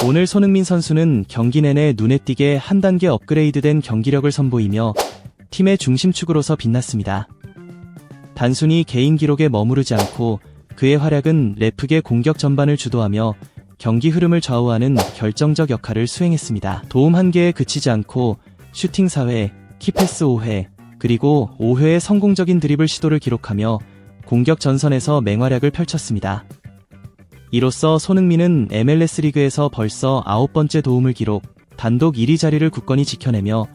오늘 손흥민 선수는 경기 내내 눈에 띄게 한 단계 업그레이드된 경기력을 선보이며 팀의 중심축으로서 빛났습니다. 단순히 개인 기록에 머무르지 않고 그의 활약은 레프의 공격 전반을 주도하며 경기 흐름을 좌우하는 결정적 역할을 수행했습니다. 도움 1개에 그치지 않고 슈팅 4회, 키패스 5회, 그리고 5회의 성공적인 드리블 시도를 기록하며 공격 전선에서 맹활약을 펼쳤습니다. 이로써 손흥민은 MLS 리그에서 벌써 9번째 도움을 기록, 단독 1위 자리를 굳건히 지켜내며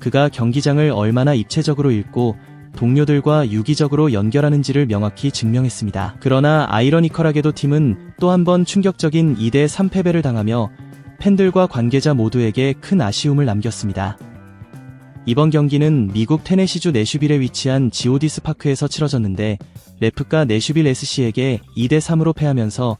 그가 경기장을 얼마나 입체적으로 읽고 동료들과 유기적으로 연결하는지를 명확히 증명했습니다. 그러나 아이러니컬하게도 팀은 또 한 번 충격적인 2대3 패배를 당하며 팬들과 관계자 모두에게 큰 아쉬움을 남겼습니다. 이번 경기는 미국 테네시주 내슈빌에 위치한 지오디스 파크에서 치러졌는데 레프가 내슈빌 SC에게 2대3으로 패하면서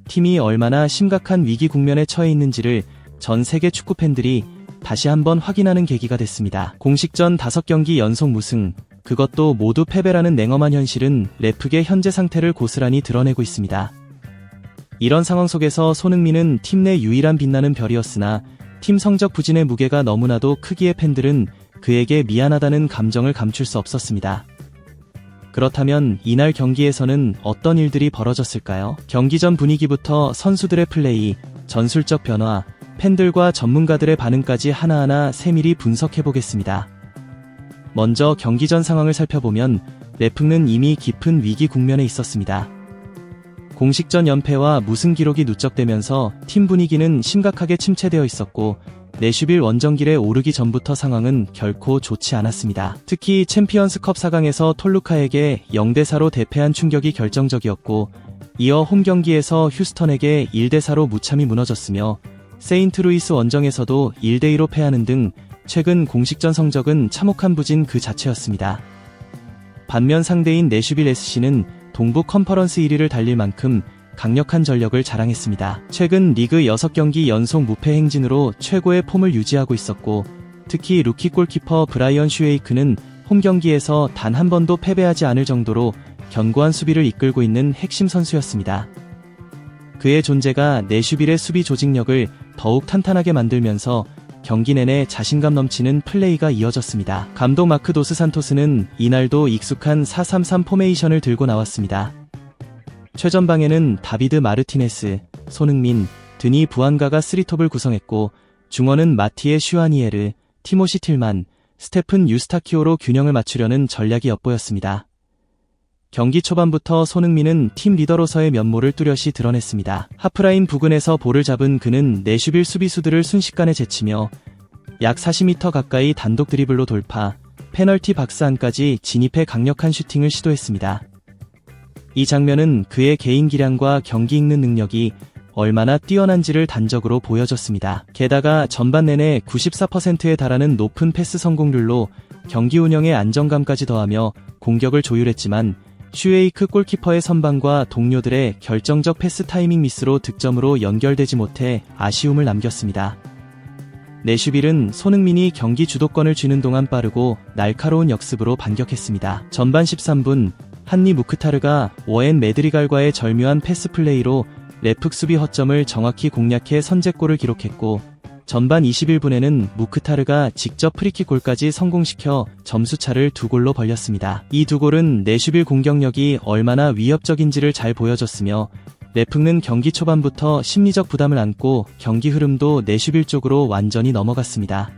팀이 얼마나 심각한 위기 국면에 처해 있는지를 전 세계 축구 팬들이 다시 한번 확인하는 계기가 됐습니다. 공식전 5경기 연속 무승, 그것도 모두 패배라는 냉엄한 현실은 레프의 현재 상태를 고스란히 드러내고 있습니다. 이런 상황 속에서 손흥민은 팀 내 유일한 빛나는 별이었으나 팀 성적 부진의 무게가 너무나도 크기에 팬들은 그에게 미안하다는 감정을 감출 수 없었습니다. 그렇다면 이날 경기에서는 어떤 일들이 벌어졌을까요? 경기 전 분위기부터 선수들의 플레이, 전술적 변화, 팬들과 전문가들의 반응까지 하나하나 세밀히 분석해보겠습니다. 먼저 경기 전 상황을 살펴보면 레프는 이미 깊은 위기 국면에 있었습니다. 공식전 연패와 무승 기록이 누적되면서 팀 분위기는 심각하게 침체되어 있었고 내슈빌 원정길에 오르기 전부터 상황은 결코 좋지 않았습니다. 특히 챔피언스컵 4강에서 톨루카에게 0대4로 대패한 충격이 결정적이었고 이어 홈경기에서 휴스턴에게 1대4로 무참히 무너졌으며 세인트루이스 원정에서도 1대2로 패하는 등 최근 공식전 성적은 참혹한 부진 그 자체였습니다. 반면 상대인 내슈빌 SC는 동부 컨퍼런스 1위를 달릴 만큼 강력한 전력을 자랑했습니다. 최근 리그 6경기 연속 무패 행진으로 최고의 폼을 유지하고 있었고 특히 루키 골키퍼 브라이언 슈웨이크는 홈경기에서 단 한 번도 패배하지 않을 정도로 견고한 수비를 이끌고 있는 핵심 선수였습니다. 그의 존재가 내슈빌의 수비 조직력을 더욱 탄탄하게 만들면서 경기 내내 자신감 넘치는 플레이가 이어졌습니다. 감독 마크 도스 산토스는 이날도 익숙한 4-3-3 포메이션을 들고 나왔습니다. 최전방에는 다비드 마르티네스, 손흥민, 드니 부안가가 3톱을 구성했고 중원은 마티에 슈아니에르, 티모시 틸만, 스테픈 유스타키오로 균형을 맞추려는 전략이 엿보였습니다. 경기 초반부터 손흥민은 팀 리더로서의 면모를 뚜렷이 드러냈습니다. 하프라인 부근에서 볼을 잡은 그는 내슈빌 수비수들을 순식간에 제치며 약 40m 가까이 단독 드리블로 돌파, 페널티 박스 안까지 진입해 강력한 슈팅을 시도했습니다. 이 장면은 그의 개인 기량과 경기 읽는 능력이 얼마나 뛰어난지를 단적으로 보여줬습니다. 게다가 전반 내내 94%에 달하는 높은 패스 성공률로 경기 운영에 안정감까지 더하며 공격을 조율했지만 슈웨이크 골키퍼의 선방과 동료들의 결정적 패스 타이밍 미스로 득점으로 연결되지 못해 아쉬움을 남겼습니다. 내슈빌은 손흥민이 경기 주도권을 쥐는 동안 빠르고 날카로운 역습으로 반격했습니다. 전반 13분 한니 무크타르가 워엔 메드리갈과의 절묘한 패스 플레이로 레프 수비 허점을 정확히 공략해 선제골을 기록했고 전반 21분에는 무크타르가 직접 프리킥 골까지 성공시켜 점수차를 2골로 벌렸습니다. 이 2골은 내슈빌 공격력이 얼마나 위협적인지를 잘 보여줬으며 레프는 경기 초반부터 심리적 부담을 안고 경기 흐름도 내슈빌 쪽으로 완전히 넘어갔습니다.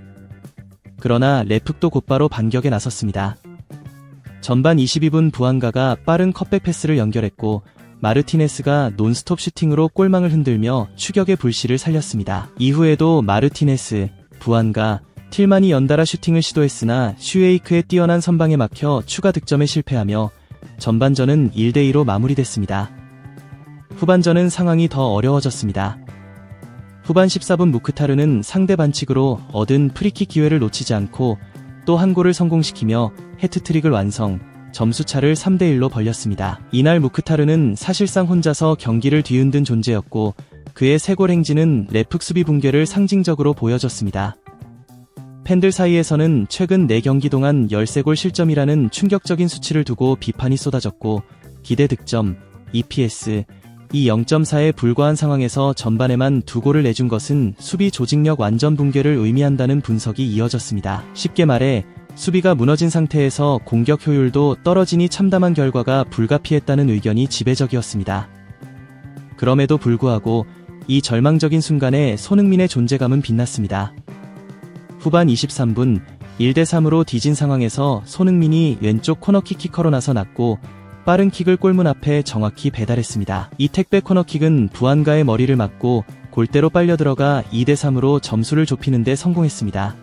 그러나 레프도 곧바로 반격에 나섰습니다. 전반 22분 부안가가 빠른 컷백 패스를 연결했고 마르티네스가 논스톱 슈팅으로 골망을 흔들며 추격의 불씨를 살렸습니다. 이후에도 마르티네스, 부안가, 틸만이 연달아 슈팅을 시도했으나 슈웨이크의 뛰어난 선방에 막혀 추가 득점에 실패하며 전반전은 1대2로 마무리됐습니다. 후반전은 상황이 더 어려워졌습니다. 후반 14분 무크타르는 상대 반칙으로 얻은 프리킥 기회를 놓치지 않고 또 한 골을 성공시키며 해트트릭을 완성, 점수차를 3대1로 벌렸습니다. 이날 무크타르는 사실상 혼자서 경기를 뒤흔든 존재였고 그의 3골 행진은 레프 수비 붕괴를 상징적으로 보여줬습니다. 팬들 사이에서는 최근 4경기 동안 13골 실점이라는 충격적인 수치를 두고 비판이 쏟아졌고 기대 득점, EPS 이 0.4에 불과한 상황에서 전반에만 2골을 내준 것은 수비 조직력 완전 붕괴를 의미한다는 분석이 이어졌습니다. 쉽게 말해 수비가 무너진 상태에서 공격 효율도 떨어지니 참담한 결과가 불가피했다는 의견이 지배적이었습니다. 그럼에도 불구하고 이 절망적인 순간에 손흥민의 존재감은 빛났습니다. 후반 23분 1대3으로 뒤진 상황에서 손흥민이 왼쪽 코너킥 키커로 나서났고 빠른 킥을 골문 앞에 정확히 배달했습니다. 이 택배 코너킥은 부안가의 머리를 맞고 골대로 빨려 들어가 2대3으로 점수를 좁히는 데 성공했습니다.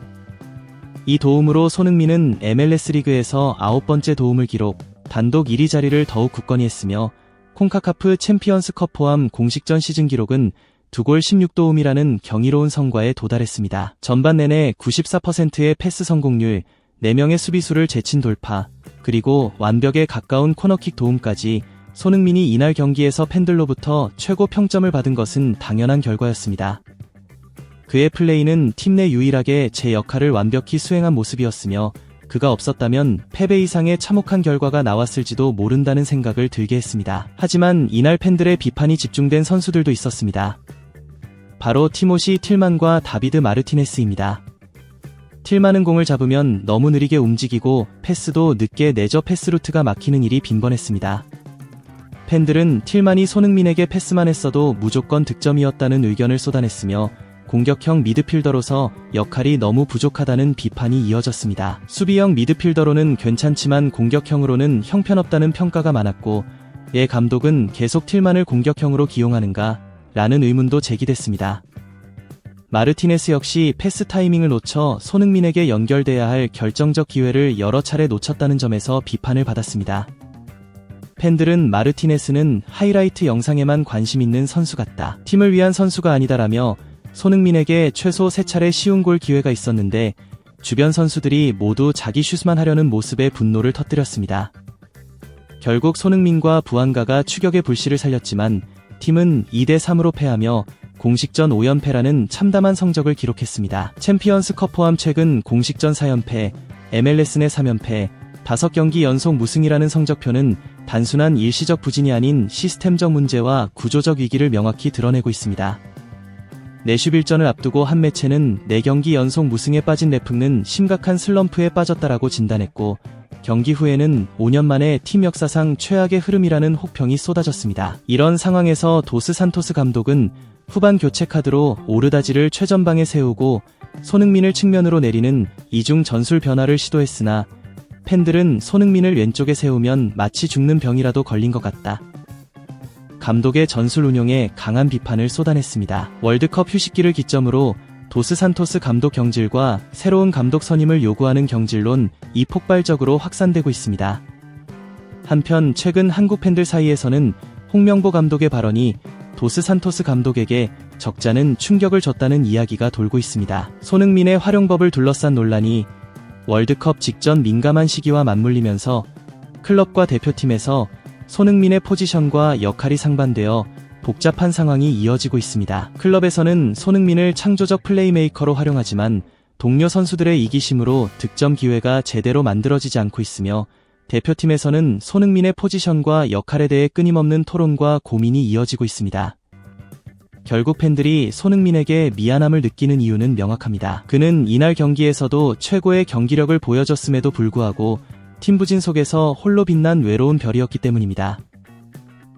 이 도움으로 손흥민은 MLS 리그에서 9번째 도움을 기록, 단독 1위 자리를 더욱 굳건히 했으며 콘카카프 챔피언스컵 포함 공식전 시즌 기록은 2골 16도움이라는 경이로운 성과에 도달했습니다. 전반 내내 94%의 패스 성공률, 4명의 수비수를 제친 돌파, 그리고 완벽에 가까운 코너킥 도움까지 손흥민이 이날 경기에서 팬들로부터 최고 평점을 받은 것은 당연한 결과였습니다. 그의 플레이는 팀 내 유일하게 제 역할을 완벽히 수행한 모습이었으며 그가 없었다면 패배 이상의 참혹한 결과가 나왔을지도 모른다는 생각을 들게 했습니다. 하지만 이날 팬들의 비판이 집중된 선수들도 있었습니다. 바로 티모시 틸만과 다비드 마르티네스입니다. 틸만은 공을 잡으면 너무 느리게 움직이고 패스도 늦게 내줘 패스 루트가 막히는 일이 빈번했습니다. 팬들은 틸만이 손흥민에게 패스만 했어도 무조건 득점이었다는 의견을 쏟아냈으며 공격형 미드필더로서 역할이 너무 부족하다는 비판이 이어졌습니다. 수비형 미드필더로는 괜찮지만 공격형으로는 형편없다는 평가가 많았고 감독은 계속 틸만을 공격형으로 기용하는가? 라는 의문도 제기됐습니다. 마르티네스 역시 패스 타이밍을 놓쳐 손흥민에게 연결돼야 할 결정적 기회를 여러 차례 놓쳤다는 점에서 비판을 받았습니다. 팬들은 마르티네스는 하이라이트 영상에만 관심 있는 선수 같다. 팀을 위한 선수가 아니다라며 손흥민에게 최소 3차례 쉬운 골 기회가 있었는데 주변 선수들이 모두 자기 슛만 하려는 모습에 분노를 터뜨렸습니다. 결국 손흥민과 부안가가 추격의 불씨를 살렸지만 팀은 2대3으로 패하며 공식전 5연패라는 참담한 성적을 기록했습니다. 챔피언스컵 포함 최근 공식전 4연패, MLS 내 3연패, 5경기 연속 무승이라는 성적표는 단순한 일시적 부진이 아닌 시스템적 문제와 구조적 위기를 명확히 드러내고 있습니다. 내슈빌전을 앞두고 한 매체는 4경기 연속 무승에 빠진 레프는 심각한 슬럼프에 빠졌다라고 진단했고 경기 후에는 5년 만에 팀 역사상 최악의 흐름이라는 혹평이 쏟아졌습니다. 이런 상황에서 도스 산토스 감독은 후반 교체 카드로 오르다지를 최전방에 세우고 손흥민을 측면으로 내리는 이중 전술 변화를 시도했으나 팬들은 손흥민을 왼쪽에 세우면 마치 죽는 병이라도 걸린 것 같다. 감독의 전술 운용에 강한 비판을 쏟아냈습니다. 월드컵 휴식기를 기점으로 도스 산토스 감독 경질과 새로운 감독 선임을 요구하는 경질론 이 폭발적으로 확산되고 있습니다. 한편 최근 한국 팬들 사이에서는 홍명보 감독의 발언이 도스 산토스 감독에게 적잖은 충격을 줬다는 이야기가 돌고 있습니다. 손흥민의 활용법을 둘러싼 논란이 월드컵 직전 민감한 시기와 맞물리면서 클럽과 대표팀에서 손흥민의 포지션과 역할이 상반되어 복잡한 상황이 이어지고 있습니다. 클럽에서는 손흥민을 창조적 플레이메이커로 활용하지만 동료 선수들의 이기심으로 득점 기회가 제대로 만들어지지 않고 있으며 대표팀에서는 손흥민의 포지션과 역할에 대해 끊임없는 토론과 고민이 이어지고 있습니다. 결국 팬들이 손흥민에게 미안함을 느끼는 이유는 명확합니다. 그는 이날 경기에서도 최고의 경기력을 보여줬음에도 불구하고 팀 부진 속에서 홀로 빛난 외로운 별이었기 때문입니다.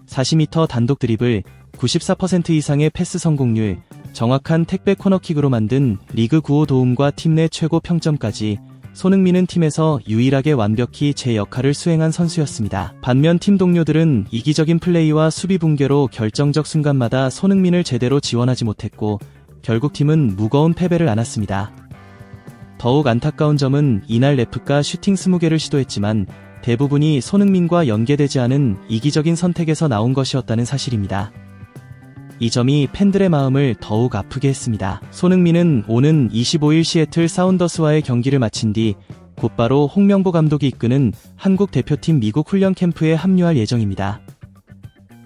40m 단독 드리블, 94% 이상의 패스 성공률, 정확한 택배 코너킥으로 만든 리그 9호 도움과 팀 내 최고 평점까지 손흥민은 팀에서 유일하게 완벽히 제 역할을 수행한 선수였습니다. 반면 팀 동료들은 이기적인 플레이와 수비 붕괴로 결정적 순간마다 손흥민을 제대로 지원하지 못했고 결국 팀은 무거운 패배를 안았습니다. 더욱 안타까운 점은 이날 레프가 슈팅 20개를 시도했지만 대부분이 손흥민과 연계되지 않은 이기적인 선택에서 나온 것이었다는 사실입니다. 이 점이 팬들의 마음을 더욱 아프게 했습니다. 손흥민은 오는 25일 시애틀 사운더스와의 경기를 마친 뒤 곧바로 홍명보 감독이 이끄는 한국 대표팀 미국 훈련 캠프에 합류할 예정입니다.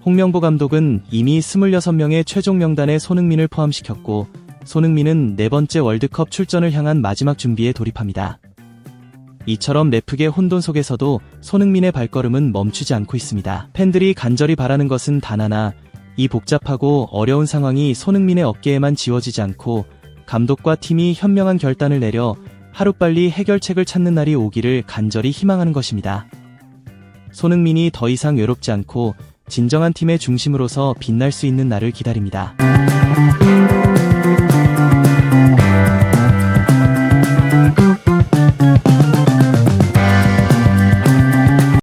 홍명보 감독은 이미 26명의 최종 명단에 손흥민을 포함시켰고 손흥민은 4번째 월드컵 출전을 향한 마지막 준비에 돌입합니다. 이처럼 래프의 혼돈 속에서도 손흥민의 발걸음은 멈추지 않고 있습니다. 팬들이 간절히 바라는 것은 단 하나, 이 복잡하고 어려운 상황이 손흥민의 어깨에만 지워지지 않고 감독과 팀이 현명한 결단을 내려 하루빨리 해결책을 찾는 날이 오기를 간절히 희망하는 것입니다. 손흥민이 더 이상 외롭지 않고 진정한 팀의 중심으로서 빛날 수 있는 날을 기다립니다.